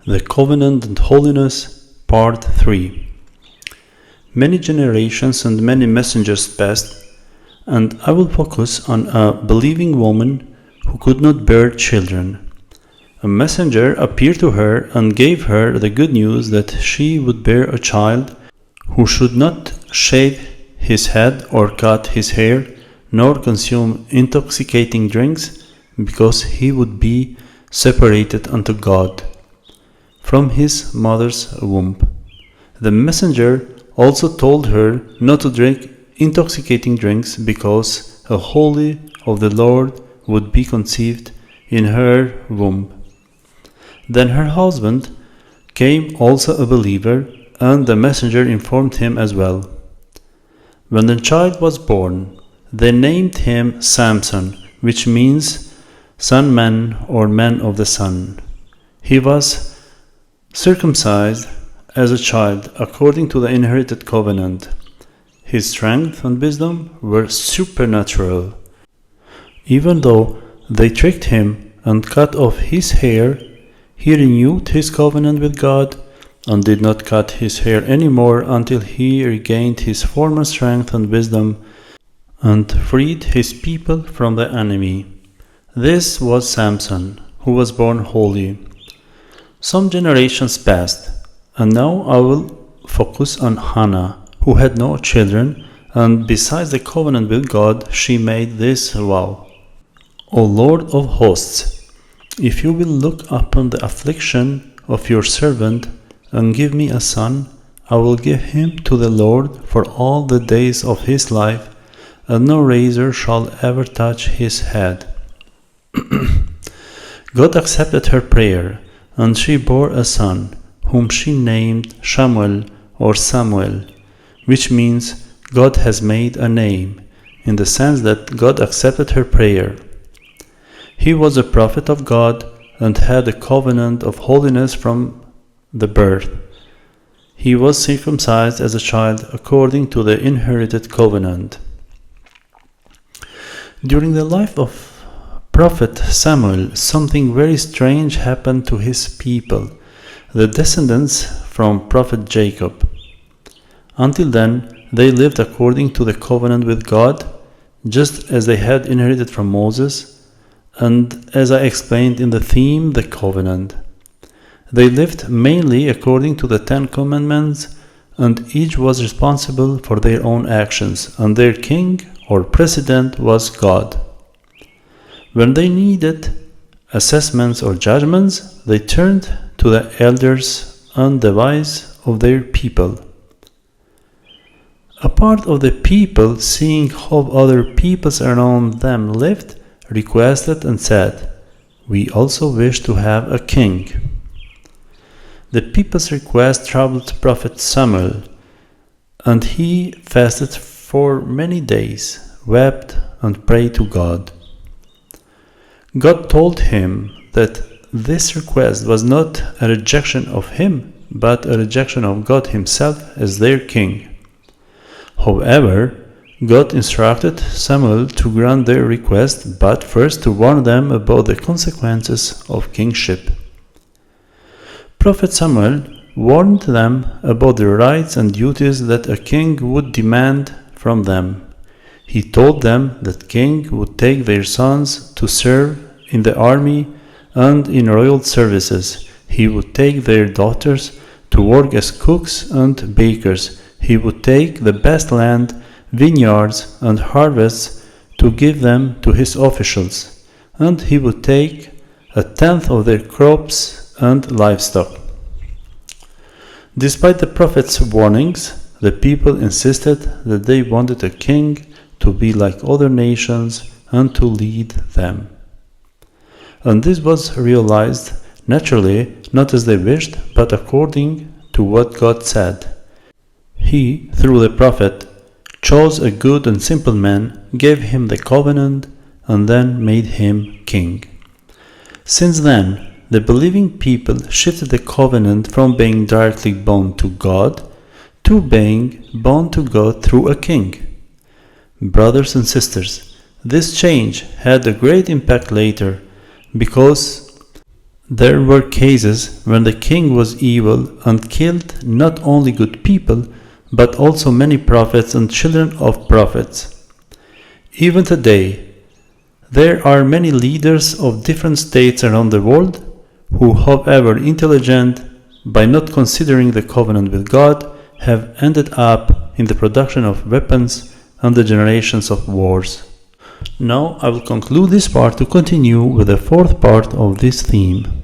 The Covenant and Holiness, Part 3. Many generations and many messengers passed, and I will focus on a believing woman who could not bear children. A messenger appeared to her and gave her the good news that she would bear a child who should not shave his head or cut his hair, nor consume intoxicating drinks, because he would be separated unto God from his mother's womb. The messenger also told her not to drink intoxicating drinks, because a holy of the Lord would be conceived in her womb. Then her husband came, also a believer, and the messenger informed him as well. When the child was born, they named him Samson, which means sun man or man of the sun. He was circumcised as a child according to the inherited covenant. His strength and wisdom were supernatural. Even though they tricked him and cut off his hair, he renewed his covenant with God and did not cut his hair anymore until he regained his former strength and wisdom and freed his people from the enemy. This was Samson, who was born holy. Some generations passed, and now I will focus on Hannah, who had no children, and besides the covenant with God, she made this vow. O Lord of hosts, if you will look upon the affliction of your servant and give me a son, I will give him to the Lord for all the days of his life, and no razor shall ever touch his head. God accepted her prayer, and she bore a son, whom she named Samuel, which means God has made a name, in the sense that God accepted her prayer. He was a prophet of God and had a covenant of holiness from the birth. He was circumcised as a child according to the inherited covenant. During the life of Prophet Samuel, something very strange happened to his people, the descendants from Prophet Jacob. Until then, they lived according to the covenant with God, just as they had inherited from Moses, and as I explained in the theme, the covenant. They lived mainly according to the 10 Commandments, and each was responsible for their own actions, and their king or president was God. When they needed assessments or judgments, they turned to the elders and the wise of their people. A part of the people, seeing how other peoples around them lived, requested and said, "We also wish to have a king." The people's request troubled Prophet Samuel, and he fasted for many days, wept, and prayed to God. God told him that this request was not a rejection of him, but a rejection of God himself as their king. However, God instructed Samuel to grant their request, but first to warn them about the consequences of kingship. Prophet Samuel warned them about the rights and duties that a king would demand from them. He told them that king would take their sons to serve in the army and in royal services. He would take their daughters to work as cooks and bakers. He would take the best land, vineyards, and harvests to give them to his officials, and he would take 1/10 of their crops and livestock. Despite the prophet's warnings, the people insisted that they wanted a king to be like other nations and to lead them. And this was realized naturally, not as they wished, but according to what God said. He, through the prophet, chose a good and simple man, gave him the covenant, and then made him king. Since then, the believing people shifted the covenant from being directly bound to God to being bound to God through a king. Brothers and sisters, this change had a great impact later, because There were cases when the king was evil and killed not only good people, but also many prophets and children of prophets. Even today, there are many leaders of different states around the world who, however intelligent, by not considering the covenant with God, have ended up in the production of weapons and the generations of wars. Now I will conclude this part to continue with the fourth part of this theme.